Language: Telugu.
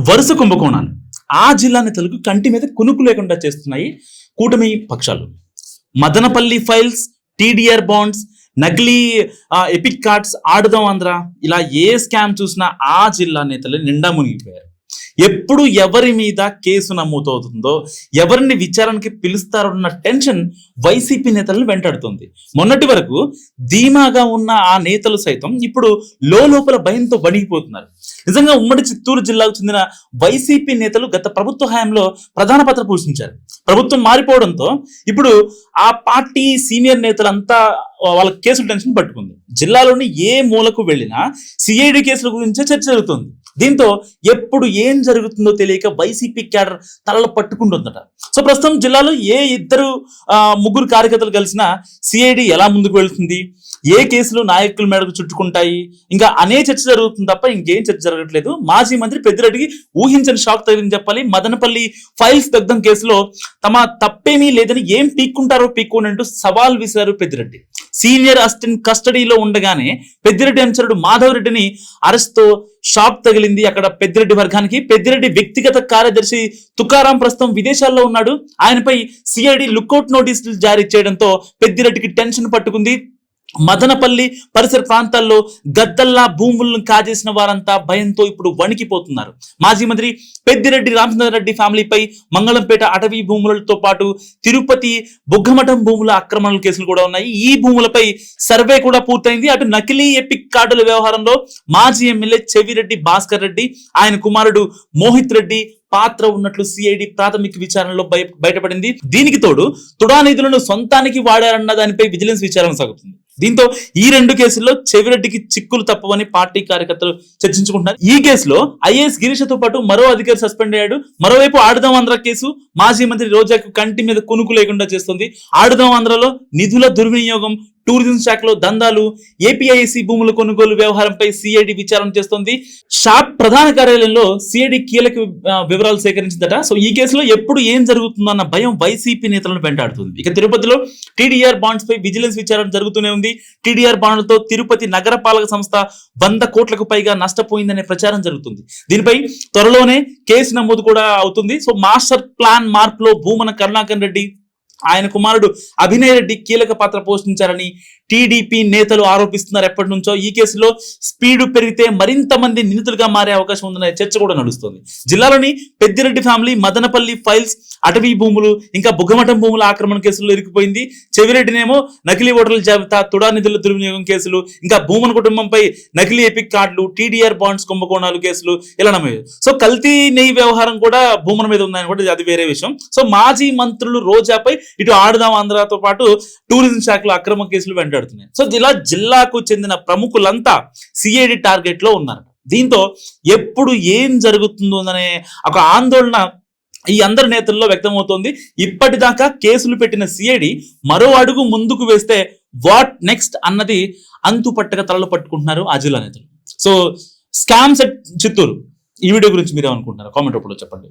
వరుస కుంభకోణాలు ఆ జిల్లా నేతలకు కంటి మీద కునుకు లేకుండా చేస్తున్నాయి కూటమి పక్షాలు. మదనపల్లి ఫైల్స్, టీడీఆర్ బాండ్స్, నకిలీ ఎపిక్ కార్డ్స్, ఆడుదాం ఆంధ్ర, ఇలా ఏ స్కామ్ చూసినా ఆ జిల్లా నేతలు నిండా మునిగిపోయారు. ఎప్పుడు ఎవరి మీద కేసు నమోదవుతుందో, ఎవరిని విచారణకి పిలుస్తారన్న టెన్షన్ వైసీపీ నేతలను వెంటాడుతుంది. మొన్నటి వరకు ధీమాగా ఉన్న ఆ నేతలు సైతం ఇప్పుడు లోపల భయంతో వణిగిపోతున్నారు. నిజంగా ఉమ్మడి చిత్తూరు జిల్లాకు చెందిన వైసీపీ నేతలు గత ప్రభుత్వ హయాంలో ప్రధాన పాత్ర పోషించారు. ప్రభుత్వం మారిపోవడంతో ఇప్పుడు ఆ పార్టీ సీనియర్ నేతలంతా వాళ్ళ కేసుల టెన్షన్ పట్టుకుంది. జిల్లాలోని ఏ మూలకు వెళ్ళినా సిఐడి కేసుల గురించే చర్చ జరుగుతుంది. దీంతో ఎప్పుడు ఏం జరుగుతుందో తెలియక వైసీపీ క్యాడర్ తలలు పట్టుకుంటుందట. సో ప్రస్తుతం జిల్లాలో ఏ ఇద్దరు ముగ్గురు కార్యకర్తలు కలిసినా సిఐడి ఎలా ముందుకు వెళ్తుంది, ఏ కేసులు నాయకుల మేడకు చుట్టుకుంటాయి, ఇంకా అనే చర్చ జరుగుతుంది తప్ప ఇంకేం చర్చ జరగట్లేదు. మాజీ మంత్రి పెద్దిరెడ్డికి ఊహించని షాక్ తగిలిందని చెప్పాలి. మదనపల్లి ఫైల్స్ దగ్ధం కేసులో తమ తప్పేమీ లేదని ఏం పీక్కుంటారో పీక్కోనంటూ సవాల్ విసిరారు పెద్దిరెడ్డి. సీనియర్ అసిస్టెంట్ కస్టడీలో ఉండగానే పెద్దిరెడ్డి అనుచరుడు మాధవ్ రెడ్డిని అరెస్ట్ తో షాక్ తగిలింది అక్కడ పెద్దిరెడ్డి వర్గానికి. పెద్దిరెడ్డి వ్యక్తిగత కార్యదర్శి తుకారాం ప్రస్తుతం విదేశాల్లో ఉన్నాడు. ఆయనపై సిఐడి లుక్అవుట్ నోటీసులు జారీ చేయడంతో పెద్దిరెడ్డికి టెన్షన్ పట్టుకుంది. మదనపల్లి పరిసర ప్రాంతాల్లో గద్దల్లా భూములను కాజేసిన వారంతా భయంతో ఇప్పుడు వణికిపోతున్నారు. మాజీ మంత్రి పెద్దిరెడ్డి రామచంద్రారెడ్డి ఫ్యామిలీపై మంగళంపేట అటవీ భూములతో పాటు తిరుపతి బుగ్గమఠం భూముల ఆక్రమణల కేసులు కూడా ఉన్నాయి. ఈ భూములపై సర్వే కూడా పూర్తయింది. అటు నకిలీ ఎపిక్ కార్డుల వ్యవహారంలో మాజీ ఎమ్మెల్యే చెవిరెడ్డి భాస్కర్ రెడ్డి, ఆయన కుమారుడు మోహిత్ రెడ్డి పాత్ర ఉన్నట్లు సిఐడి ప్రాథమిక విచారణలో బయటపడింది. దీనికి తోడు తుడా నిధులను సొంతానికి వాడారన్న దానిపై విజిలెన్స్ విచారణ సాగుతుంది. దీంతో ఈ రెండు కేసుల్లో చెవిరెడ్డికి చిక్కులు తప్పవని పార్టీ కార్యకర్తలు చర్చించుకుంటున్నారు. ఈ కేసులో ఐఏఎస్ గిరీషతో పాటు మరో అధికారి సస్పెండ్ అయ్యాడు. మరోవైపు ఆడుదాం ఆంధ్ర కేసు మాజీ మంత్రి రోజాకు కంటి మీద కునుకు లేకుండా చేస్తుంది. ఆడుదాం ఆంధ్రలో నిధుల దుర్వినియోగం, టూరిజం శాఖలో దందాలు, ఏపీఐసి భూముల కొనుగోలు వ్యవహారంపై సిఐడి విచారణ చేస్తోంది. షాప్ ప్రధాన కార్యాలయంలో సిఐడి కీలక వివరాలు సేకరించిందట. సో ఈ కేసులో ఎప్పుడు ఏం జరుగుతుందన్న భయం వైసీపీ నేతలను వెంటాడుతుంది. ఇక తిరుపతిలో టీడీఆర్ బాండ్స్ పై విజిలెన్స్ విచారణ జరుగుతూనే ఉంది. టీడీఆర్ బాండ్లతో తిరుపతి నగరపాలక సంస్థ 100 కోట్లకు పైగా నష్టపోయిందనే ప్రచారం జరుగుతుంది. దీనిపై త్వరలోనే కేసు నమోదు కూడా అవుతుంది. సో మాస్టర్ ప్లాన్ మార్పులో భూమన కరుణాకర్ రెడ్డి, ఆయన కుమారుడు అభినయ్ రెడ్డి కీలక పాత్ర పోషించారని టీడీపీ నేతలు ఆరోపిస్తున్నారు. ఎప్పటి నుంచో ఈ కేసులో స్పీడ్ పెరిగితే మరింత మంది నిందితులుగా మారే అవకాశం ఉందనే చర్చ కూడా నడుస్తుంది. జిల్లాలోని పెద్దిరెడ్డి ఫ్యామిలీ మదనపల్లి ఫైల్స్, అటవీ భూములు, ఇంకా బుగ్గమఠం భూముల ఆక్రమణ కేసుల్లో ఇరుక్కుపోయింది. చెవిరెడ్డినేమో నకిలీ ఓటర్ల జాబితా, తుడా నిధుల దుర్వినియోగం కేసులు, ఇంకా భూమన కుటుంబంపై నకిలీ ఎపిక్ కార్డులు, టీడీఆర్ బాండ్స్ కుంభకోణాలు కేసులు ఇలా నమ్మేది. సో కల్తీ నెయ్యి వ్యవహారం కూడా భూమన మీద ఉందని కూడా అది వేరే విషయం. సో మాజీ మంత్రులు రోజాపై ఇటు ఆడుదాం ఆంధ్రతో పాటు టూరిజం శాఖలో అక్రమ కేసులు వెంటాడుతున్నాయి. సో ఇలా జిల్లాకు చెందిన ప్రముఖులంతా సిఐడి టార్గెట్ లో ఉన్నారు. దీంతో ఎప్పుడు ఏం జరుగుతుందో అనే ఒక ఆందోళన ఈ అందరి నేతల్లో వ్యక్తమవుతోంది. ఇప్పటిదాకా కేసులు పెట్టిన సిఐడి మరో అడుగు ముందుకు వేస్తే వాట్ నెక్స్ట్ అన్నది అంతుపట్టగా తలలు పట్టుకుంటున్నారు ఆ జిల్లా నేతలు. సో స్కామ్స్ ఎట్ చిత్తూరు, ఈ వీడియో గురించి మీరేమనుకుంటున్నారు? కామెంట్ రూపంలో చెప్పండి.